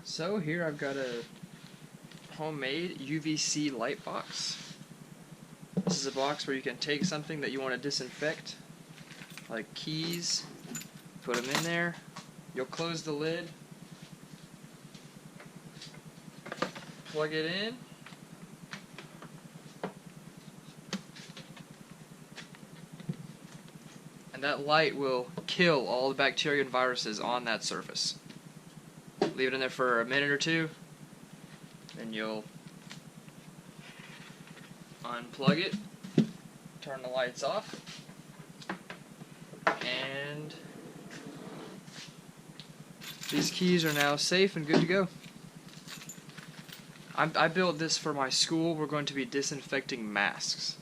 So here I've got a homemade UVC light box. This is a box where you can take something that you want to disinfect, like keys, put them in there. You'll close the lid, plug it in, and that light will kill all the bacteria and viruses on that surface. Leave it in there for a minute or two, then you'll unplug it, turn the lights off, and these keys are now safe and good to go. I built this for my school. We're going to be disinfecting masks.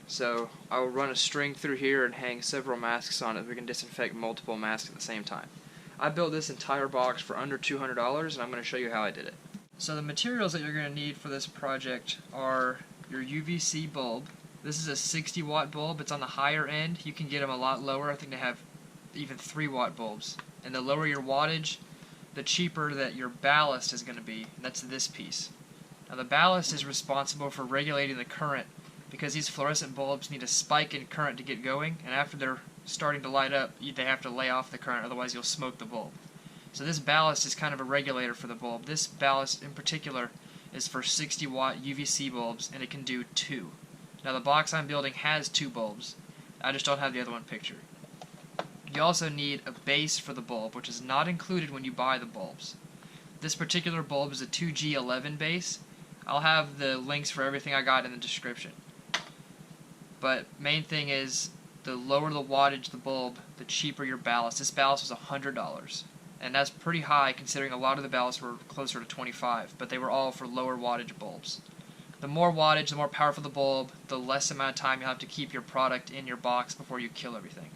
So I will run a string through here and hang several masks on it. We can disinfect multiple masks at the same time. I built this entire box for under $200, and I'm going to show you how I did it. So the materials that you're going to need for this project are your UVC bulb. This is a 60 watt bulb. It's on the higher end. You can get them a lot lower. I think they have even 3 watt bulbs. And the lower your wattage, the cheaper that your ballast is going to be. And that's this piece. Now the ballast is responsible for regulating the current, because these fluorescent bulbs need a spike in current to get going, and after they're starting to light up, they have to lay off the current, otherwise you'll smoke the bulb. So this ballast is kind of a regulator for the bulb. This ballast in particular is for 60 watt UVC bulbs, and it can do 2. Now the box I'm building has 2 bulbs. I just don't have the other one pictured. You also need a base for the bulb, which is not included when you buy the bulbs. This particular bulb is a 2G11 base. I'll have the links for everything I got in the description. But main thing is, the lower the wattage the bulb, the cheaper your ballast. This ballast was $100, and that's pretty high considering a lot of the ballasts were closer to $25, but they were all for lower wattage bulbs. The more wattage, the more powerful the bulb, the less amount of time you'll have to keep your product in your box before you kill everything.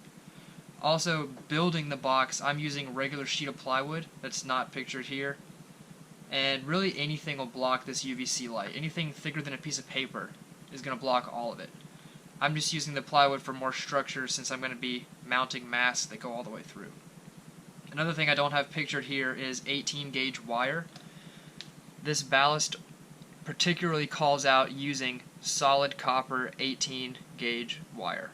Also, building the box, I'm using a regular sheet of plywood that's not pictured here, and really anything will block this UVC light. Anything thicker than a piece of paper is going to block all of it. I'm just using the plywood for more structure since I'm going to be mounting masks that go all the way through. Another thing I don't have pictured here is 18 gauge wire. This ballast particularly calls out using solid copper 18 gauge wire.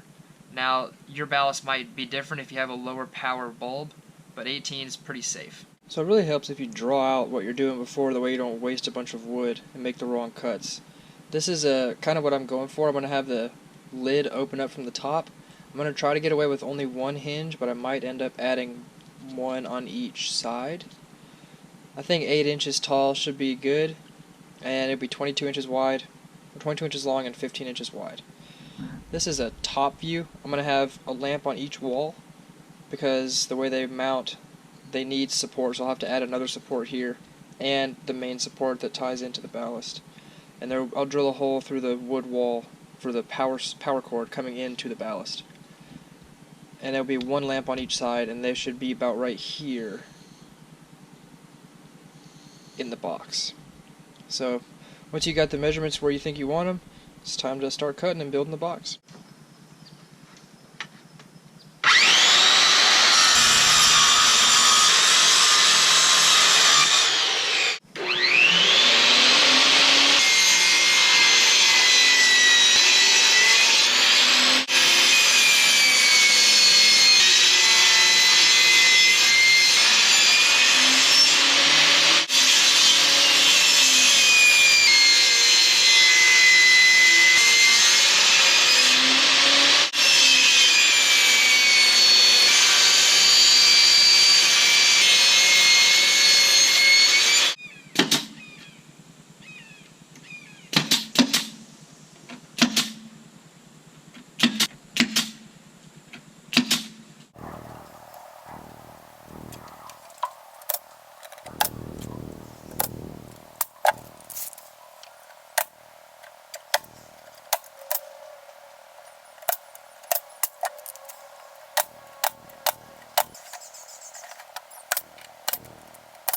Now your ballast might be different if you have a lower power bulb, but 18 is pretty safe. So it really helps if you draw out what you're doing before, the way you don't waste a bunch of wood and make the wrong cuts. This is kind of what I'm going for. I'm going to have the lid open up from the top. I'm going to try to get away with only one hinge, but I might end up adding one on each side. I think 8 inches tall should be good, and it'll be 22 inches wide, or 22 inches long and 15 inches wide. This is a top view. I'm going to have a lamp on each wall, because the way they mount, they need support, so I'll have to add another support here, and the main support that ties into the ballast. And there, I'll drill a hole through the wood wall for the power cord coming into the ballast. And there'll be one lamp on each side, and they should be about right here in the box. So once you got the measurements where you think you want them, it's time to start cutting and building the box.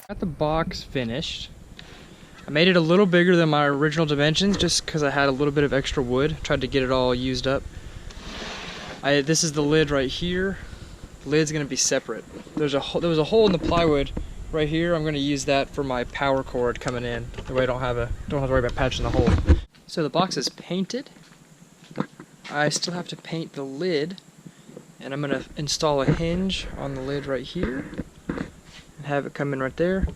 Got the box finished. I made it a little bigger than my original dimensions just because I had a little bit of extra wood. Tried to get it all used up. This is the lid right here. The lid's going to be separate. There was a hole in the plywood right here, I'm going to use that for my power cord coming in. That way I don't have to worry about patching the hole. So the box is painted. I still have to paint the lid, and I'm going to install a hinge on the lid right here and have it come in right there.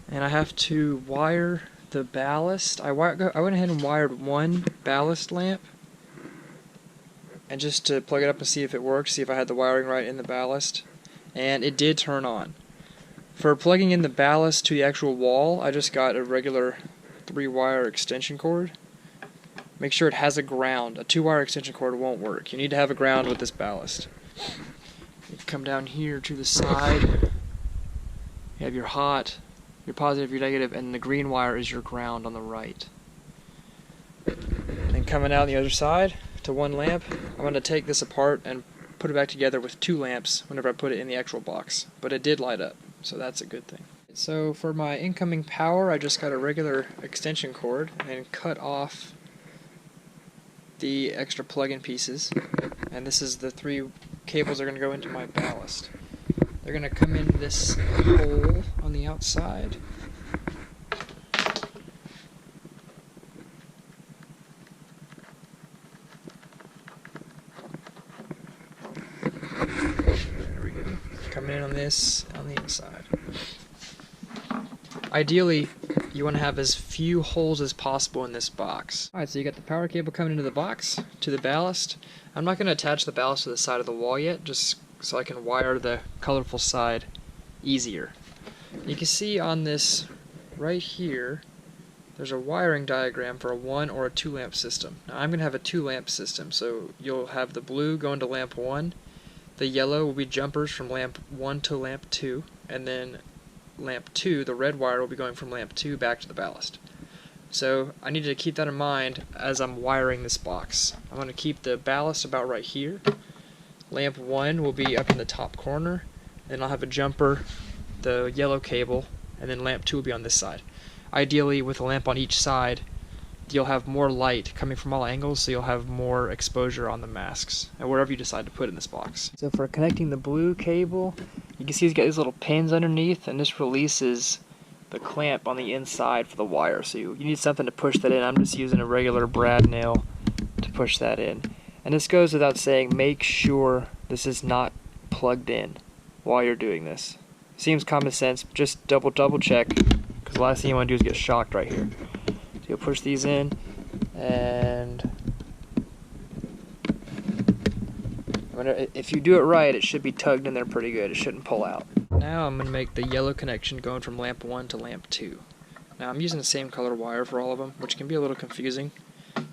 And I have to wire the ballast. I went ahead and wired one ballast lamp, and just to plug it up and see if it works, see if I had the wiring right in the ballast, and it did turn on. For plugging in the ballast to the actual wall, I just got a regular 3-wire extension cord. Make sure it has a ground. A 2-wire extension cord won't work. You need to have a ground with this ballast. You come down here to the side. You have your hot, your positive, your negative, and the green wire is your ground on the right. Then coming out on the other side to one lamp, I'm going to take this apart and put it back together with 2 lamps whenever I put it in the actual box. But it did light up, so that's a good thing. So for my incoming power, I just got a regular extension cord and cut off the extra plug-in pieces, and this is the 3 cables that are going to go into my ballast. They're going to come in this hole on the outside. There we go. Coming in on this on the inside. Ideally, you want to have as few holes as possible in this box. Alright, so you got the power cable coming into the box, to the ballast. I'm not going to attach the ballast to the side of the wall yet, just so I can wire the colorful side easier. You can see on this right here, there's a wiring diagram for a 1 or a 2 lamp system. Now I'm going to have a 2 lamp system, so you'll have the blue going to lamp 1, the yellow will be jumpers from lamp 1 to lamp 2, and then lamp 2, the red wire will be going from lamp 2 back to the ballast. So I need to keep that in mind as I'm wiring this box. I'm going to keep the ballast about right here. Lamp 1 will be up in the top corner, then I'll have a jumper, the yellow cable, and then lamp 2 will be on this side. Ideally, with a lamp on each side, you'll have more light coming from all angles, so you'll have more exposure on the masks, and wherever you decide to put in this box. So for connecting the blue cable, you can see it's got these little pins underneath, and this releases the clamp on the inside for the wire. So you need something to push that in. I'm just using a regular brad nail to push that in. And this goes without saying, make sure this is not plugged in while you're doing this. Seems common sense, but just double check, because the last thing you want to do is get shocked right here. So you'll push these in, and if you do it right, it should be tugged in there pretty good. It shouldn't pull out. Now I'm going to make the yellow connection going from lamp 1 to lamp 2. Now I'm using the same color wire for all of them, which can be a little confusing,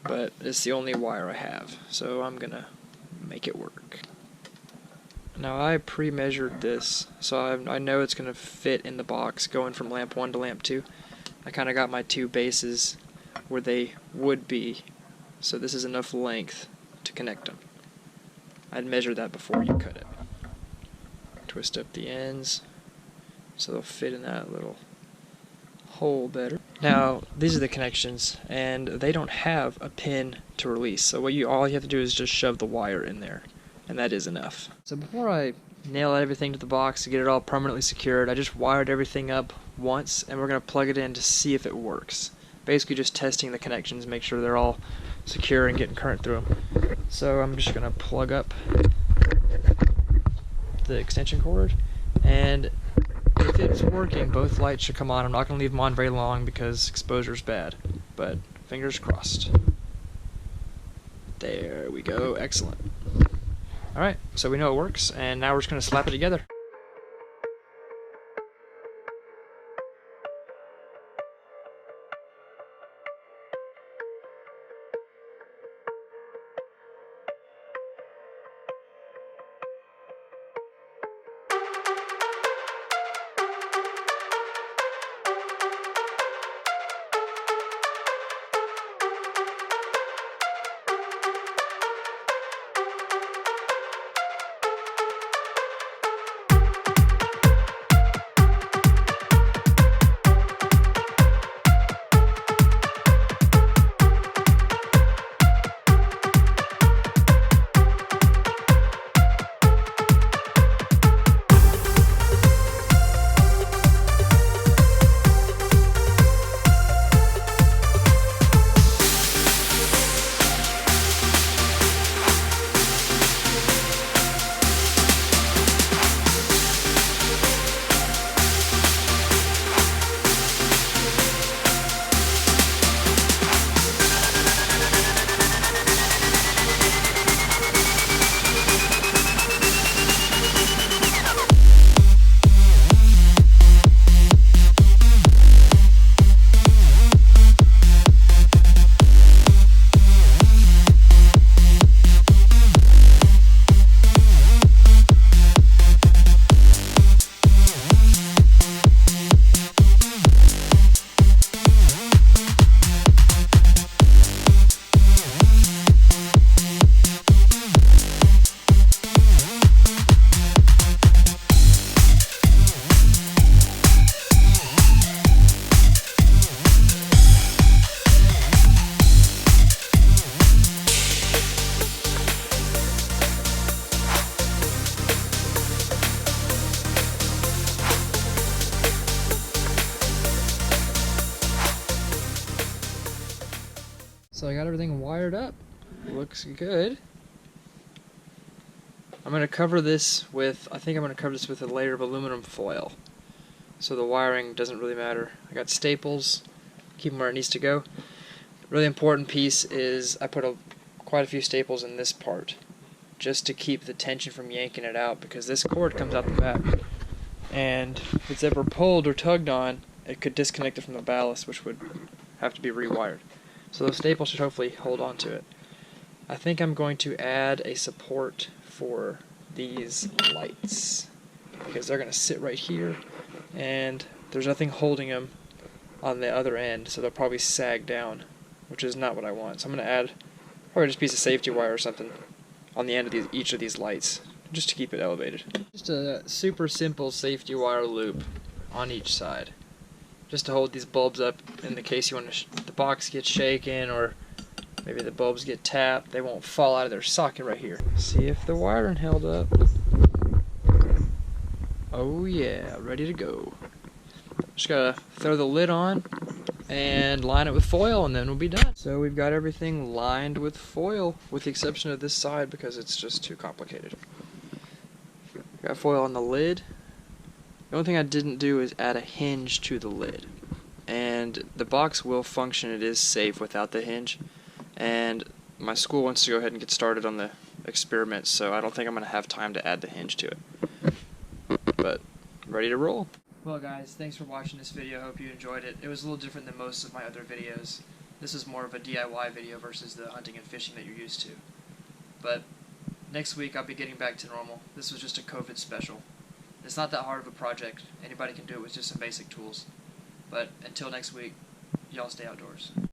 but it's the only wire I have, so I'm going to make it work. Now I pre-measured this, so I know it's going to fit in the box going from lamp 1 to lamp 2. I kind of got my 2 bases where they would be, so this is enough length to connect them. I'd measure that before you cut it. Twist up the ends so they'll fit in that little hole better. Now these are the connections, and they don't have a pin to release, so all you have to do is just shove the wire in there, and that is enough. So before I nail everything to the box to get it all permanently secured, I just wired everything up once, and we're going to plug it in to see if it works. Basically just testing the connections, make sure they're all secure and getting current through them. So I'm just going to plug up the extension cord, and if it's working, both lights should come on. I'm not going to leave them on very long because exposure is bad, but fingers crossed. There we go, excellent. Alright, so we know it works, and now we're just going to slap it together. So I got everything wired up. Looks good. I'm going to cover this with, I think I'm going to cover this with a layer of aluminum foil. So the wiring doesn't really matter. I got staples, keep them where it needs to go. Really important piece is I put quite a few staples in this part, just to keep the tension from yanking it out, because this cord comes out the back. And if it's ever pulled or tugged on, it could disconnect it from the ballast, which would have to be rewired. So those staples should hopefully hold on to it. I think I'm going to add a support for these lights, because they're going to sit right here, and there's nothing holding them on the other end, so they'll probably sag down, which is not what I want. So I'm going to add probably just a piece of safety wire or something on the end of each of these lights, just to keep it elevated. Just a super simple safety wire loop on each side, just to hold these bulbs up in the case you want to the box gets shaken, or maybe the bulbs get tapped. They won't fall out of their socket right here. See if the wiring held up. Oh yeah, ready to go. Just gotta throw the lid on and line it with foil, and then we'll be done. So we've got everything lined with foil, with the exception of this side because it's just too complicated. Got foil on the lid. The only thing I didn't do is add a hinge to the lid. And the box will function, it is safe without the hinge. And my school wants to go ahead and get started on the experiment, so I don't think I'm going to have time to add the hinge to it. But, ready to roll. Well guys, thanks for watching this video. I hope you enjoyed it. It was a little different than most of my other videos. This is more of a DIY video versus the hunting and fishing that you're used to. But next week I'll be getting back to normal. This was just a COVID special. It's not that hard of a project. Anybody can do it with just some basic tools. But until next week, y'all stay outdoors.